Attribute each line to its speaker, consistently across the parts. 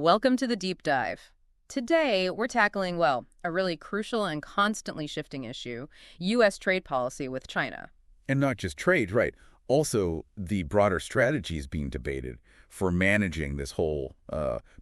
Speaker 1: Welcome to the deep dive. Today, we're tackling, well, a really crucial and constantly shifting issue, U.S. trade policy with China.
Speaker 2: And not just trade, right? Also, the broader strategies being debated for managing this whole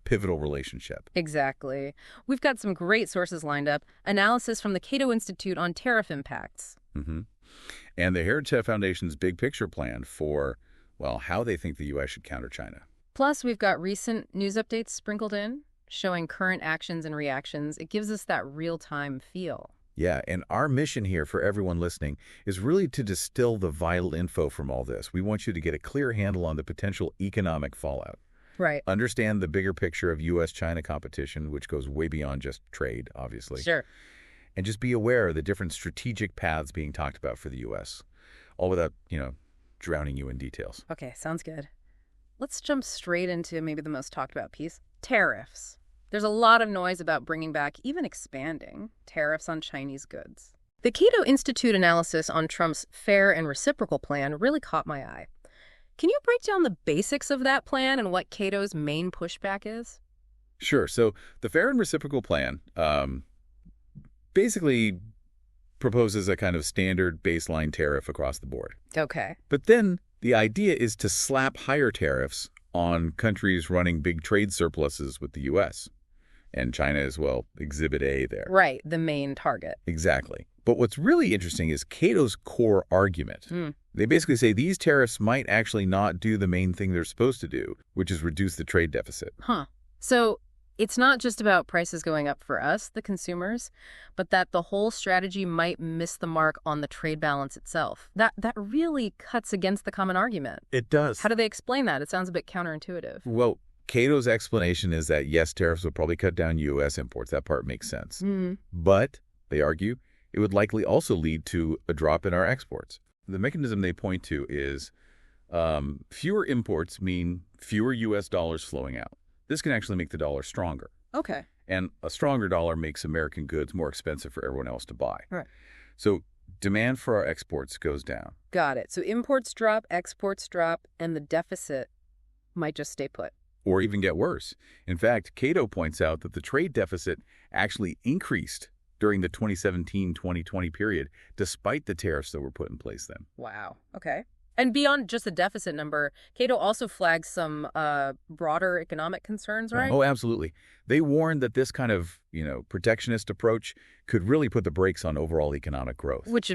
Speaker 2: pivotal relationship.
Speaker 1: Exactly. We've got some great sources lined up, analysis from the Cato Institute on tariff impacts.
Speaker 2: And the Heritage Foundation's big picture plan for, well, how they think the U.S. should counter China.
Speaker 1: Plus, we've got recent news updates sprinkled in, showing current actions and reactions. It gives us that real-time feel.
Speaker 2: Yeah, and our mission here for everyone listening is really to distill the vital info from all this. We want you to get a clear handle on the potential economic fallout.
Speaker 1: Right.
Speaker 2: Understand the bigger picture of U.S.-China competition, which goes way beyond just trade, obviously.
Speaker 1: Sure.
Speaker 2: And just be aware of the different strategic paths being talked about for the U.S., all without, drowning you in details.
Speaker 1: Okay, sounds good. Let's jump straight into maybe the most talked about piece, tariffs. There's a lot of noise about bringing back, even expanding, tariffs on Chinese goods. The Cato Institute analysis on Trump's fair and reciprocal plan really caught my eye. Can you break down the basics of that plan and what Cato's main pushback is?
Speaker 2: Sure. So the fair and reciprocal plan basically proposes a kind of standard baseline tariff across the board.
Speaker 1: Okay.
Speaker 2: But then the idea is to slap higher tariffs on countries running big trade surpluses with the U.S. And China is, well, Exhibit A there.
Speaker 1: Right, the main target.
Speaker 2: Exactly. But what's really interesting is Cato's core argument. They basically say these tariffs might actually not do the main thing they're supposed to do, which is reduce the trade deficit.
Speaker 1: So it's not just about prices going up for us, the consumers, but that the whole strategy might miss the mark on the trade balance itself. That really cuts against the common argument.
Speaker 2: It does.
Speaker 1: How do they explain that? It sounds a bit counterintuitive.
Speaker 2: Well, Cato's explanation is that, yes, tariffs would probably cut down U.S. imports. That part makes sense. But, they argue, it would likely also lead to a drop in our exports. The mechanism they point to is fewer imports mean fewer U.S. dollars flowing out. This can actually make the dollar stronger.
Speaker 1: Okay.
Speaker 2: And a stronger dollar makes American goods more expensive for everyone else to buy.
Speaker 1: Right.
Speaker 2: So demand for our exports goes down.
Speaker 1: Got it. So imports drop, exports drop, and the deficit might just stay put.
Speaker 2: Or even get worse. In fact, Cato points out that the trade deficit actually increased during the 2017-2020 period, despite the tariffs that were put in place then.
Speaker 1: Wow. Okay. And beyond just the deficit number, Cato also flags some broader economic concerns, right?
Speaker 2: Oh, absolutely. They warned that this kind of, protectionist approach could really put the brakes on overall economic growth.
Speaker 1: Which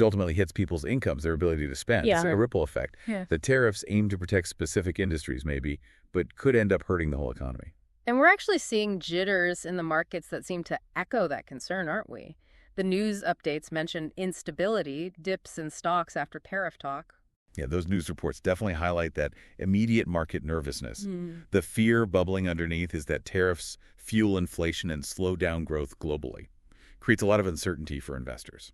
Speaker 2: ultimately hits people's incomes, their ability to spend.
Speaker 1: Yeah.
Speaker 2: It's a ripple effect.
Speaker 1: Yeah.
Speaker 2: The tariffs aim to protect specific industries, maybe, but could end up hurting the whole economy.
Speaker 1: And we're actually seeing jitters in the markets that seem to echo that concern, aren't we? The news updates mentioned instability, dips in stocks after tariff talk.
Speaker 2: Yeah, those news reports definitely highlight that immediate market nervousness. The fear bubbling underneath is that tariffs fuel inflation and slow down growth globally. Creates a lot of uncertainty for investors.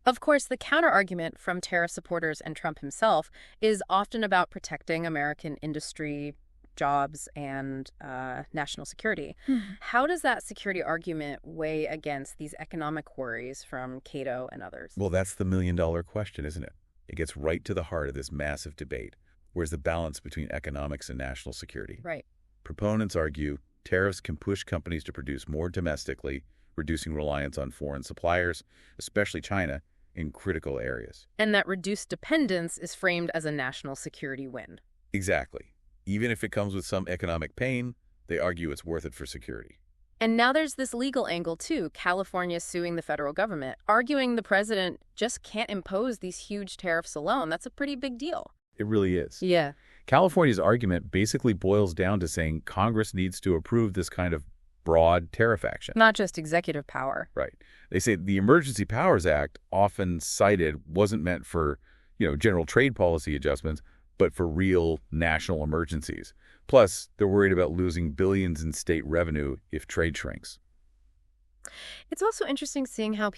Speaker 1: Of course, the counter-argument from tariff supporters and Trump himself is often about protecting American industry, jobs, and national security. How does that security argument weigh against these economic worries from Cato and others?
Speaker 2: Well, that's the million-dollar question, isn't it? It gets right to the heart of this massive debate. Where's the balance between economics and national security?
Speaker 1: Right.
Speaker 2: Proponents argue tariffs can push companies to produce more domestically, reducing reliance on foreign suppliers, especially China, in critical areas.
Speaker 1: And that reduced dependence is framed as a national security win.
Speaker 2: Exactly. Even if it comes with some economic pain, they argue it's worth it for security.
Speaker 1: And now there's this legal angle, too. California suing the federal government, arguing the president just can't impose these huge tariffs alone. That's a pretty big deal.
Speaker 2: It really is.
Speaker 1: Yeah.
Speaker 2: California's argument basically boils down to saying Congress needs to approve this kind of broad tariff action.
Speaker 1: Not just executive power.
Speaker 2: Right. They say the Emergency Powers Act, often cited, wasn't meant for, general trade policy adjustments, but for real national emergencies. Plus, they're worried about losing billions in state revenue if trade shrinks.
Speaker 1: It's also interesting seeing how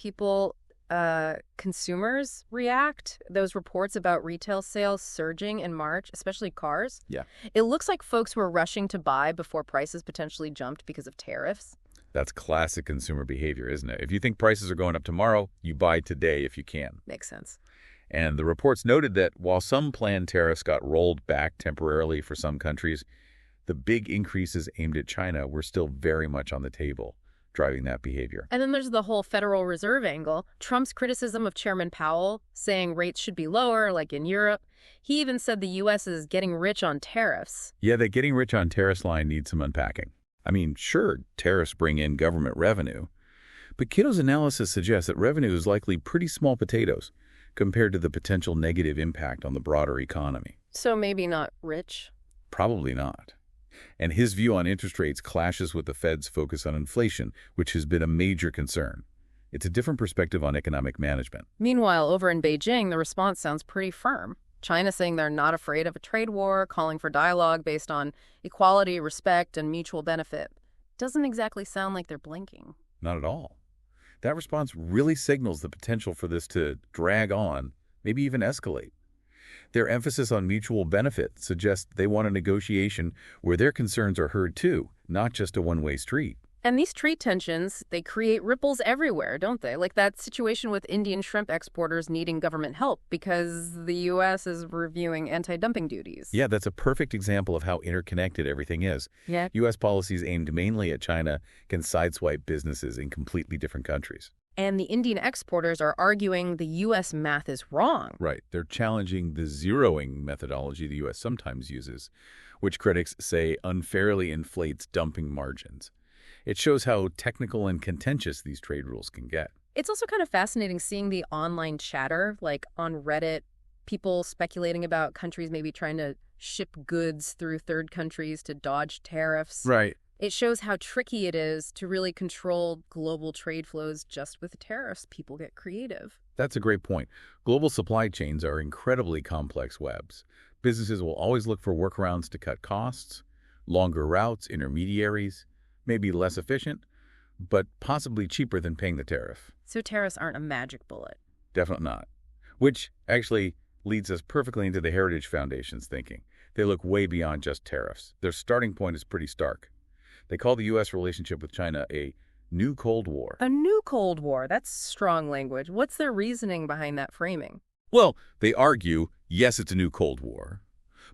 Speaker 1: consumers react. Those reports about retail sales surging in March, especially cars.
Speaker 2: Yeah.
Speaker 1: It looks like folks were rushing to buy before prices potentially jumped because of tariffs.
Speaker 2: That's classic consumer behavior, isn't it? If you think prices are going up tomorrow, you buy today if you can.
Speaker 1: Makes sense.
Speaker 2: And the reports noted that while some planned tariffs got rolled back temporarily for some countries, the big increases aimed at China were still very much on the table, driving that behavior.
Speaker 1: And then there's the whole Federal Reserve angle. Trump's criticism of Chairman Powell, saying rates should be lower, like in Europe. He even said the U.S. is getting rich on tariffs.
Speaker 2: Yeah, that getting rich on tariffs line needs some unpacking. I mean, sure, tariffs bring in government revenue, but Kato's analysis suggests that revenue is likely pretty small potatoes compared to the potential negative impact on the broader economy.
Speaker 1: So maybe not rich?
Speaker 2: Probably not. And his view on interest rates clashes with the Fed's focus on inflation, which has been a major concern. It's a different perspective on economic management.
Speaker 1: Meanwhile, over in Beijing, the response sounds pretty firm. China saying they're not afraid of a trade war, calling for dialogue based on equality, respect, and mutual benefit. Doesn't exactly sound like they're blinking.
Speaker 2: Not at all. That response really signals the potential for this to drag on, maybe even escalate. Their emphasis on mutual benefit suggests they want a negotiation where their concerns are heard too, not just a one-way street.
Speaker 1: And these trade tensions, they create ripples everywhere, don't they? Like that situation with Indian shrimp exporters needing government help because the U.S. is reviewing anti-dumping duties.
Speaker 2: Yeah, that's a perfect example of how interconnected everything is.
Speaker 1: Yeah.
Speaker 2: U.S. policies aimed mainly at China can sideswipe businesses in completely different countries.
Speaker 1: And the Indian exporters are arguing the U.S. math is wrong.
Speaker 2: Right. They're challenging the zeroing methodology the U.S. sometimes uses, which critics say unfairly inflates dumping margins. It shows how technical and contentious these trade rules can get.
Speaker 1: It's also kind of fascinating seeing the online chatter, like on Reddit, people speculating about countries maybe trying to ship goods through third countries to dodge tariffs.
Speaker 2: Right.
Speaker 1: It shows how tricky it is to really control global trade flows just with tariffs. People get creative.
Speaker 2: That's a great point. Global supply chains are incredibly complex webs. Businesses will always look for workarounds to cut costs, longer routes, intermediaries, maybe less efficient, but possibly cheaper than paying the tariff.
Speaker 1: So tariffs aren't a magic bullet.
Speaker 2: Definitely not. Which actually leads us perfectly into the Heritage Foundation's thinking. They look way beyond just tariffs. Their starting point is pretty stark. They call the U.S. relationship with China a new Cold War.
Speaker 1: A new Cold War. That's strong language. What's their reasoning behind that framing?
Speaker 2: Well, they argue, yes, it's a new Cold War,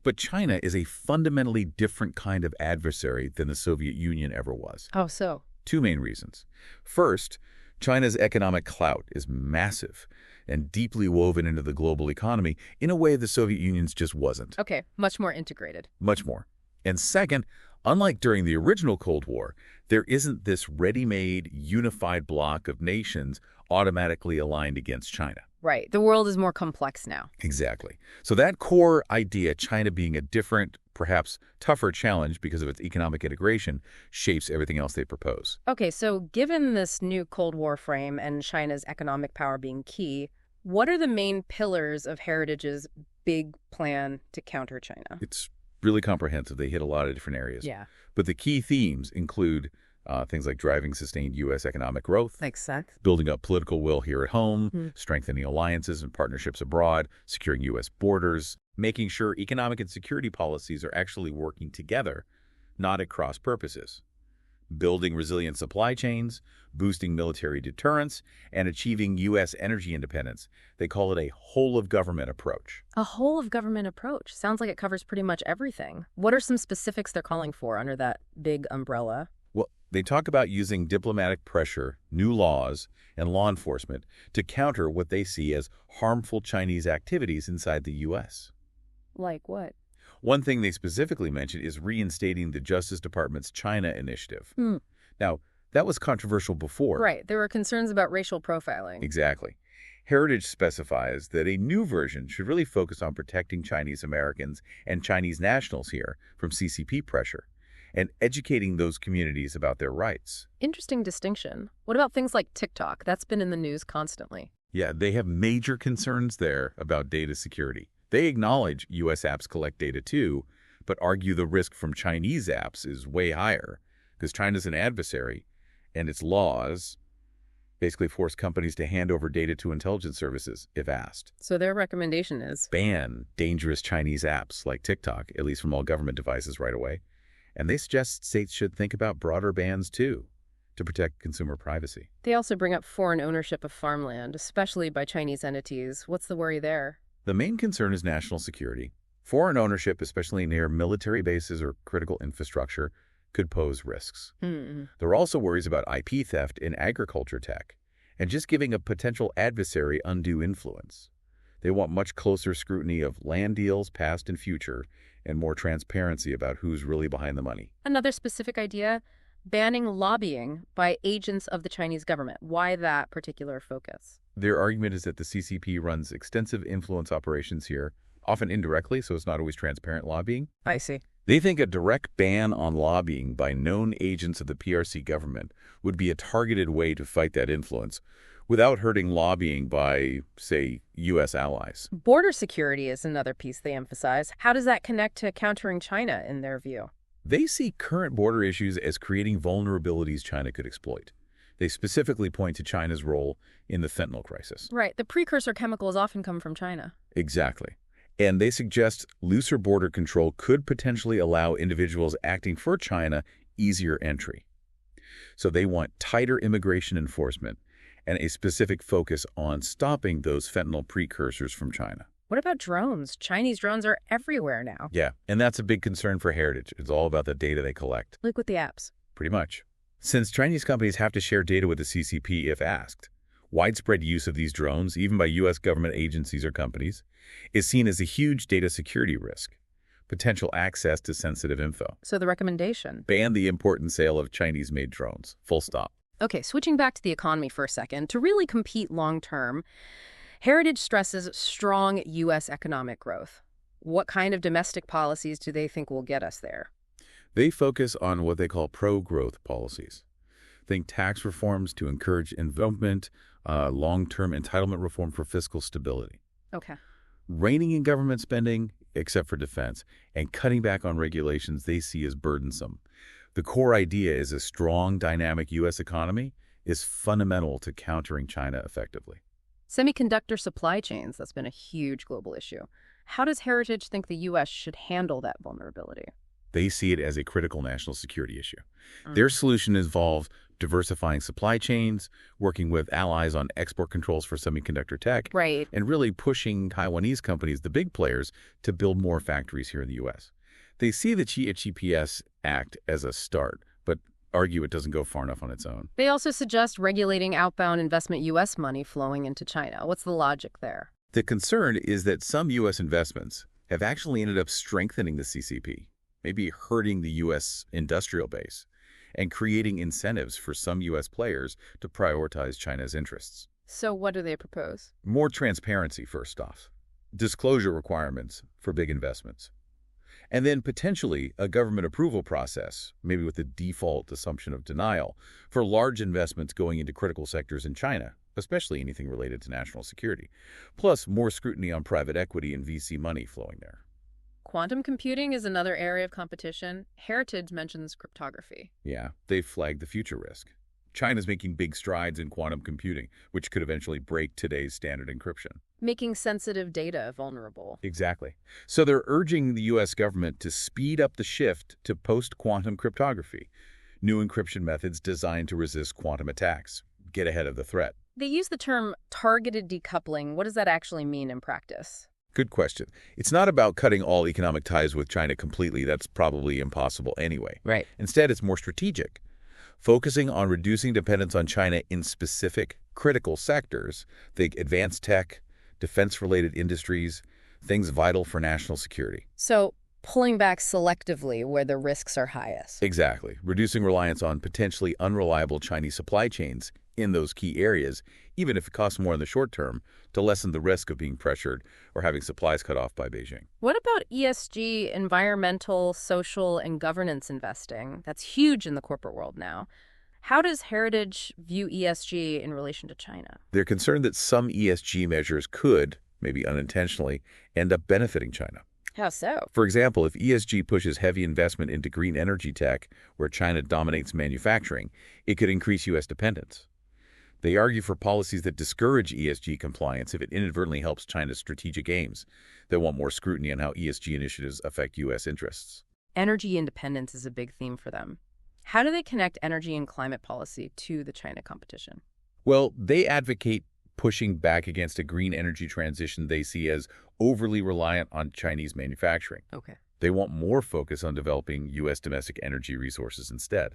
Speaker 2: but China is a fundamentally different kind of adversary than the Soviet Union ever was.
Speaker 1: Oh, so?
Speaker 2: Two main reasons. First, China's economic clout is massive and deeply woven into the global economy in a way the Soviet Union's just wasn't.
Speaker 1: Okay, much more integrated.
Speaker 2: Much more. And second, unlike during the original Cold War, there isn't this ready-made, unified bloc of nations automatically aligned against China.
Speaker 1: Right. The world is more complex now.
Speaker 2: Exactly. So that core idea, China being a different, perhaps tougher challenge because of its economic integration, shapes everything else they propose.
Speaker 1: Okay, so given this new Cold War frame and China's economic power being key, what are the main pillars of Heritage's big plan to counter China?
Speaker 2: It's really comprehensive. They hit a lot of different areas.
Speaker 1: Yeah.
Speaker 2: But the key themes include things like driving sustained U.S. economic growth,
Speaker 1: Makes sense.
Speaker 2: building up political will here at home, strengthening alliances and partnerships abroad, securing U.S. borders, making sure economic and security policies are actually working together, not at cross purposes, building resilient supply chains, boosting military deterrence, and achieving U.S. energy independence. They call it a whole-of-government approach.
Speaker 1: A whole-of-government approach. Sounds like it covers pretty much everything. What are some specifics they're calling for under that big umbrella?
Speaker 2: Well, they talk about using diplomatic pressure, new laws, and law enforcement to counter what they see as harmful Chinese activities inside the U.S.
Speaker 1: Like what?
Speaker 2: One thing they specifically mention is reinstating the Justice Department's China initiative. Now, that was controversial before.
Speaker 1: Right. There were concerns about racial profiling.
Speaker 2: Exactly. Heritage specifies that a new version should really focus on protecting Chinese Americans and Chinese nationals here from CCP pressure and educating those communities about their rights.
Speaker 1: Interesting distinction. What about things like TikTok? That's been in the news constantly.
Speaker 2: Yeah, they have major concerns there about data security. They acknowledge U.S. apps collect data too, but argue the risk from Chinese apps is way higher because China's an adversary and its laws basically force companies to hand over data to intelligence services if asked.
Speaker 1: So their recommendation is?
Speaker 2: Ban dangerous Chinese apps like TikTok, at least from all government devices right away. And they suggest states should think about broader bans too to protect consumer privacy.
Speaker 1: They also bring up foreign ownership of farmland, especially by Chinese entities. What's the worry there?
Speaker 2: The main concern is national security. Foreign ownership, especially near military bases or critical infrastructure, could pose risks. There are also worries about IP theft in agriculture tech and just giving a potential adversary undue influence. They want much closer scrutiny of land deals, past and future, and more transparency about who's really behind the money.
Speaker 1: Another specific idea, banning lobbying by agents of the Chinese government. Why that particular focus?
Speaker 2: Their argument is that the CCP runs extensive influence operations here, often indirectly, so it's not always transparent lobbying.
Speaker 1: I see.
Speaker 2: They think a direct ban on lobbying by known agents of the PRC government would be a targeted way to fight that influence without hurting lobbying by, say, U.S. allies.
Speaker 1: Border security is another piece they emphasize. How does that connect to countering China in their view?
Speaker 2: They see current border issues as creating vulnerabilities China could exploit. They specifically point to China's role in the fentanyl crisis.
Speaker 1: Right. The precursor chemicals often come from China.
Speaker 2: Exactly. And they suggest looser border control could potentially allow individuals acting for China easier entry. So they want tighter immigration enforcement and a specific focus on stopping those fentanyl precursors from China.
Speaker 1: What about drones? Chinese drones are everywhere now.
Speaker 2: Yeah, and that's a big concern for Heritage. It's all about the data they collect.
Speaker 1: Like with the apps.
Speaker 2: Pretty much. Since Chinese companies have to share data with the CCP if asked, widespread use of these drones, even by U.S. government agencies or companies, is seen as a huge data security risk. Potential access to sensitive info.
Speaker 1: So the recommendation?
Speaker 2: Ban the import and sale of Chinese-made drones. Full stop.
Speaker 1: Okay, switching back to the economy for a second. To really compete long-term, Heritage stresses strong U.S. economic growth. What kind of domestic policies do they think will get us there?
Speaker 2: They focus on what they call pro-growth policies. Think tax reforms to encourage investment, long-term entitlement reform for fiscal stability.
Speaker 1: Okay.
Speaker 2: Reining in government spending, except for defense, and cutting back on regulations they see as burdensome. The core idea is a strong, dynamic U.S. economy is fundamental to countering China effectively.
Speaker 1: Semiconductor supply chains, that's been a huge global issue. How does Heritage think the U.S. should handle that vulnerability?
Speaker 2: They see it as a critical national security issue. Their solution involves diversifying supply chains, working with allies on export controls for semiconductor tech,
Speaker 1: Right.
Speaker 2: and really pushing Taiwanese companies, the big players, to build more factories here in the U.S. They see the HPS Act as a start, but argue it doesn't go far enough on its own.
Speaker 1: They also suggest regulating outbound investment U.S. money flowing into China. What's the logic there?
Speaker 2: The concern is that some U.S. investments have actually ended up strengthening the CCP, maybe hurting the U.S. industrial base, and creating incentives for some U.S. players to prioritize China's interests.
Speaker 1: So what do they propose?
Speaker 2: More transparency, first off. Disclosure requirements for big investments. And then potentially a government approval process, maybe with the default assumption of denial, for large investments going into critical sectors in China, especially anything related to national security. Plus, more scrutiny on private equity and VC money flowing there.
Speaker 1: Quantum computing is another area of competition. Heritage mentions cryptography.
Speaker 2: Yeah, they've flagged the future risk. China's making big strides in quantum computing, which could eventually break today's standard encryption.
Speaker 1: Making sensitive data vulnerable.
Speaker 2: Exactly. So they're urging the U.S. government to speed up the shift to post-quantum cryptography, new encryption methods designed to resist quantum attacks, get ahead of the threat.
Speaker 1: They use the term targeted decoupling. What does that actually mean in practice?
Speaker 2: Good question. It's not about cutting all economic ties with China completely. That's probably impossible anyway.
Speaker 1: Right.
Speaker 2: Instead, it's more strategic, focusing on reducing dependence on China in specific critical sectors, think advanced tech, defense-related industries, things vital for national security.
Speaker 1: So pulling back selectively where the risks are highest.
Speaker 2: Exactly. Reducing reliance on potentially unreliable Chinese supply chains in those key areas, even if it costs more in the short term, to lessen the risk of being pressured or having supplies cut off by Beijing.
Speaker 1: What about ESG, environmental, social, and governance investing? That's huge in the corporate world now. How does Heritage view ESG in relation to China?
Speaker 2: They're concerned that some ESG measures could, maybe unintentionally, end up benefiting China.
Speaker 1: How so?
Speaker 2: For example, if ESG pushes heavy investment into green energy tech, where China dominates manufacturing, it could increase U.S. dependence. They argue for policies that discourage ESG compliance if it inadvertently helps China's strategic aims. They want more scrutiny on how ESG initiatives affect U.S. interests.
Speaker 1: Energy independence is a big theme for them. How do they connect energy and climate policy to the China competition?
Speaker 2: Well, they advocate pushing back against a green energy transition they see as overly reliant on Chinese manufacturing.
Speaker 1: Okay.
Speaker 2: They want more focus on developing U.S. domestic energy resources instead.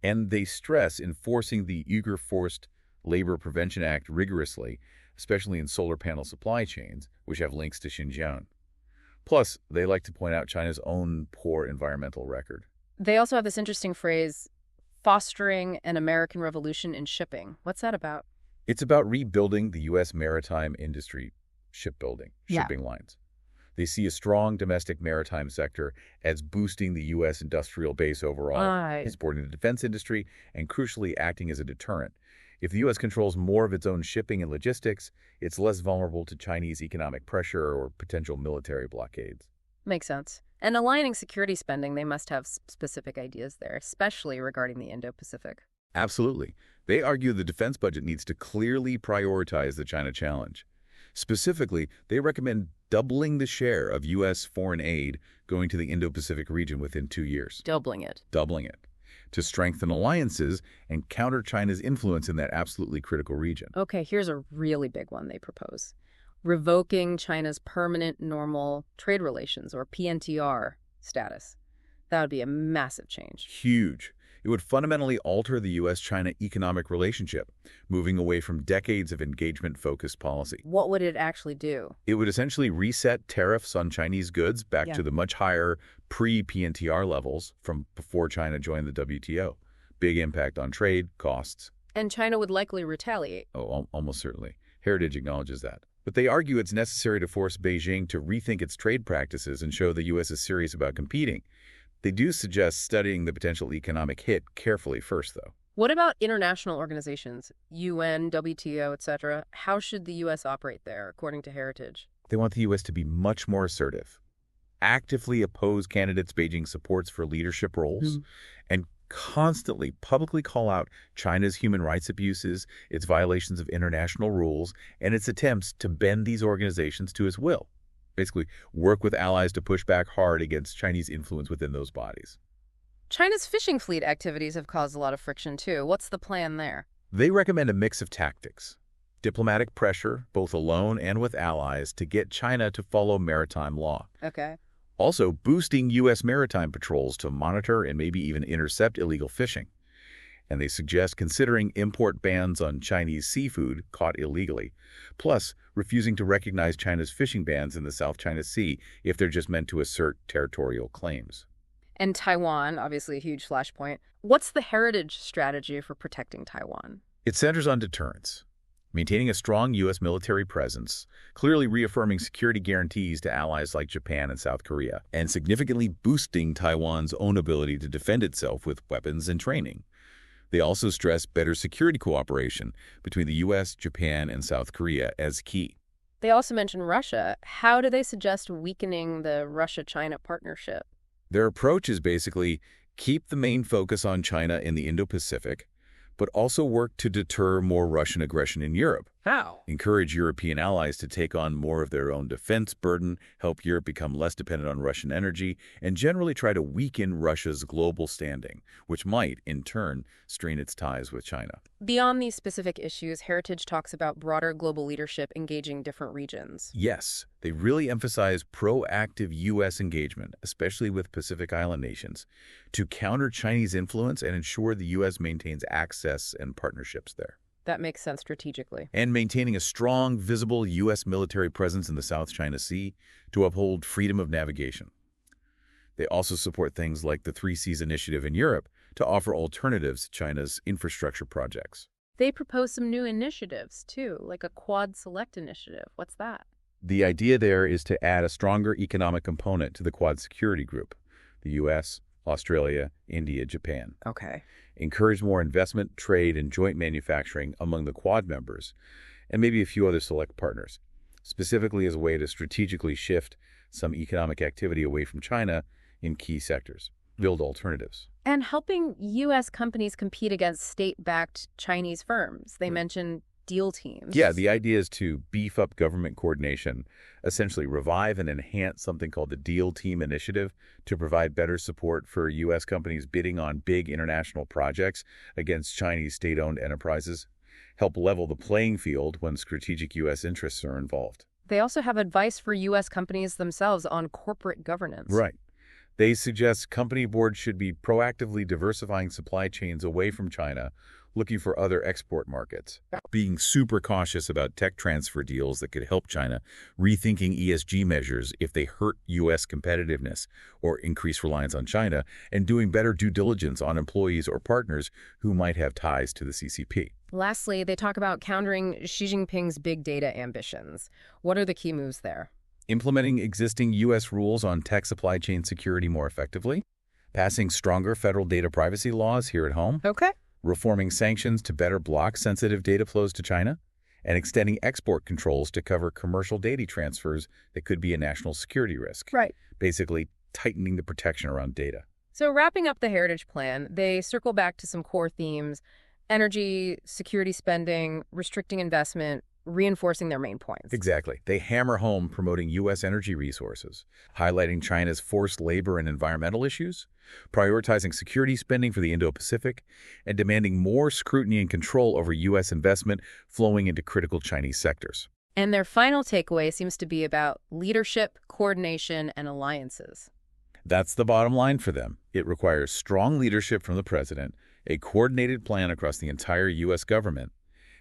Speaker 2: And they stress enforcing the Uyghur Forced Labor Prevention Act rigorously, especially in solar panel supply chains, which have links to Xinjiang. Plus, they like to point out China's own poor environmental record.
Speaker 1: They also have this interesting phrase, fostering an American revolution in shipping. What's that about?
Speaker 2: It's about rebuilding the U.S. maritime industry shipping lines. They see a strong domestic maritime sector as boosting the U.S. industrial base overall, supporting the defense industry, and crucially acting as a deterrent. If the U.S. controls more of its own shipping and logistics, it's less vulnerable to Chinese economic pressure or potential military blockades.
Speaker 1: Makes sense. And aligning security spending, they must have specific ideas there, especially regarding the Indo-Pacific.
Speaker 2: Absolutely. They argue the defense budget needs to clearly prioritize the China challenge. Specifically, they recommend doubling the share of U.S. foreign aid going to the Indo-Pacific region within 2 years.
Speaker 1: Doubling it.
Speaker 2: To strengthen alliances and counter China's influence in that absolutely critical region.
Speaker 1: Okay, here's a really big one they propose. Revoking China's permanent normal trade relations, or PNTR, status. That would be a massive change.
Speaker 2: Huge. It would fundamentally alter the U.S.-China economic relationship, moving away from decades of engagement-focused policy.
Speaker 1: What would it actually do?
Speaker 2: It would essentially reset tariffs on Chinese goods back to the much higher pre-PNTR levels from before China joined the WTO. Big impact on trade, costs.
Speaker 1: And China would likely retaliate.
Speaker 2: Oh, almost certainly. Heritage acknowledges that. But they argue it's necessary to force Beijing to rethink its trade practices and show the U.S. is serious about competing. They do suggest studying the potential economic hit carefully first, though.
Speaker 1: What about international organizations, UN, WTO, etc.? How should the U.S. operate there, according to Heritage?
Speaker 2: They want the U.S. to be much more assertive, actively oppose candidates Beijing supports for leadership roles, and constantly publicly call out China's human rights abuses, its violations of international rules, and its attempts to bend these organizations to its will. Basically, work with allies to push back hard against Chinese influence within those bodies.
Speaker 1: China's fishing fleet activities have caused a lot of friction, too. What's the plan there?
Speaker 2: They recommend a mix of tactics. Diplomatic pressure, both alone and with allies, to get China to follow maritime law.
Speaker 1: Okay.
Speaker 2: Also, boosting U.S. maritime patrols to monitor and maybe even intercept illegal fishing. And they suggest considering import bans on Chinese seafood caught illegally, plus refusing to recognize China's fishing bans in the South China Sea if they're just meant to assert territorial claims.
Speaker 1: And Taiwan, obviously a huge flashpoint. What's the Heritage strategy for protecting Taiwan?
Speaker 2: It centers on deterrence, maintaining a strong U.S. military presence, clearly reaffirming security guarantees to allies like Japan and South Korea, and significantly boosting Taiwan's own ability to defend itself with weapons and training. They also stress better security cooperation between the U.S., Japan, and South Korea as key.
Speaker 1: They also mention Russia. How do they suggest weakening the Russia-China partnership?
Speaker 2: Their approach is basically keep the main focus on China in the Indo-Pacific, but also work to deter more Russian aggression in Europe.
Speaker 1: How?
Speaker 2: Encourage European allies to take on more of their own defense burden, help Europe become less dependent on Russian energy, and generally try to weaken Russia's global standing, which might, in turn, strain its ties with China.
Speaker 1: Beyond these specific issues, Heritage talks about broader global leadership engaging different regions.
Speaker 2: Yes, they really emphasize proactive U.S. engagement, especially with Pacific Island nations, to counter Chinese influence and ensure the U.S. maintains access and partnerships there.
Speaker 1: That makes sense strategically.
Speaker 2: And maintaining a strong, visible U.S. military presence in the South China Sea to uphold freedom of navigation. They also support things like the Three Seas Initiative in Europe to offer alternatives to China's infrastructure projects.
Speaker 1: They propose some new initiatives, too, like a Quad Select initiative. What's that?
Speaker 2: The idea there is to add a stronger economic component to the Quad Security Group, the U.S., Australia, India, Japan.
Speaker 1: Okay.
Speaker 2: Encourage more investment, trade, and joint manufacturing among the Quad members, and maybe a few other select partners, specifically as a way to strategically shift some economic activity away from China in key sectors, build alternatives.
Speaker 1: And helping U.S. companies compete against state-backed Chinese firms. They mention deal teams.
Speaker 2: Yeah, the idea is to beef up government coordination, essentially revive and enhance something called the Deal Team Initiative to provide better support for U.S. companies bidding on big international projects against Chinese state-owned enterprises. help level the playing field when strategic U.S. interests are involved.
Speaker 1: They also have advice for U.S. companies themselves on corporate governance.
Speaker 2: Right. They suggest company boards should be proactively diversifying supply chains away from China, looking for other export markets, being super cautious about tech transfer deals that could help China, rethinking ESG measures if they hurt U.S. competitiveness or increase reliance on China, and doing better due diligence on employees or partners who might have ties to the CCP.
Speaker 1: Lastly, they talk about countering Xi Jinping's big data ambitions. What are the key moves there?
Speaker 2: Implementing existing U.S. rules on tech supply chain security more effectively, passing stronger federal data privacy laws here at home,
Speaker 1: Okay.
Speaker 2: reforming sanctions to better block sensitive data flows to China, and extending export controls to cover commercial data transfers that could be a national security risk.
Speaker 1: Right.
Speaker 2: Basically, tightening the protection around data.
Speaker 1: So wrapping up the Heritage Plan, they circle back to some core themes: energy, security spending, restricting investment, reinforcing their main points.
Speaker 2: Exactly. They hammer home promoting U.S. energy resources, highlighting China's forced labor and environmental issues, prioritizing security spending for the Indo-Pacific, and demanding more scrutiny and control over U.S. investment flowing into critical Chinese sectors.
Speaker 1: And their final takeaway seems to be about leadership, coordination, and alliances.
Speaker 2: That's the bottom line for them. It requires strong leadership from the president, a coordinated plan across the entire U.S. government,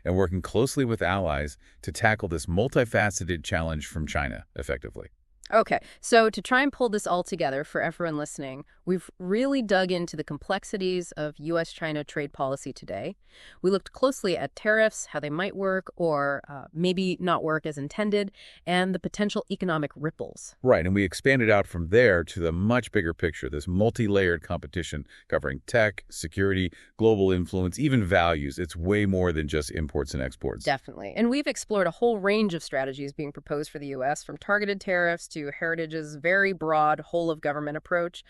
Speaker 2: and working closely with allies to tackle this multifaceted challenge from China effectively.
Speaker 1: Okay, so to try and pull this all together for everyone listening, we've really dug into the complexities of U.S.-China trade policy today. We looked closely at tariffs, how they might work or maybe not work as intended, and the potential economic ripples.
Speaker 2: Right, and we expanded out from there to the much bigger picture, this multi-layered competition covering tech, security, global influence, even values. It's way more than just imports and exports.
Speaker 1: Definitely. And we've explored a whole range of strategies being proposed for the U.S., from targeted tariffs to Heritage's very broad whole-of-government approach.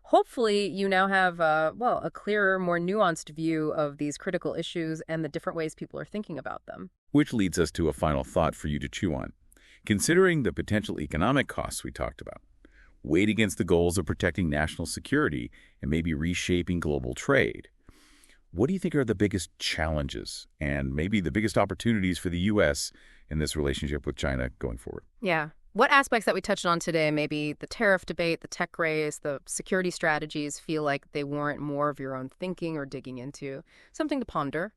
Speaker 1: Hopefully, you now have, a clearer, more nuanced view of these critical issues and the different ways people are thinking about them.
Speaker 2: Which leads us to a final thought for you to chew on. Considering the potential economic costs we talked about, weighed against the goals of protecting national security and maybe reshaping global trade, what do you think are the biggest challenges and maybe the biggest opportunities for the U.S. in this relationship with China going forward?
Speaker 1: Yeah. What aspects that we touched on today, maybe the tariff debate, the tech race, the security strategies, feel like they warrant more of your own thinking or digging into? Something to ponder.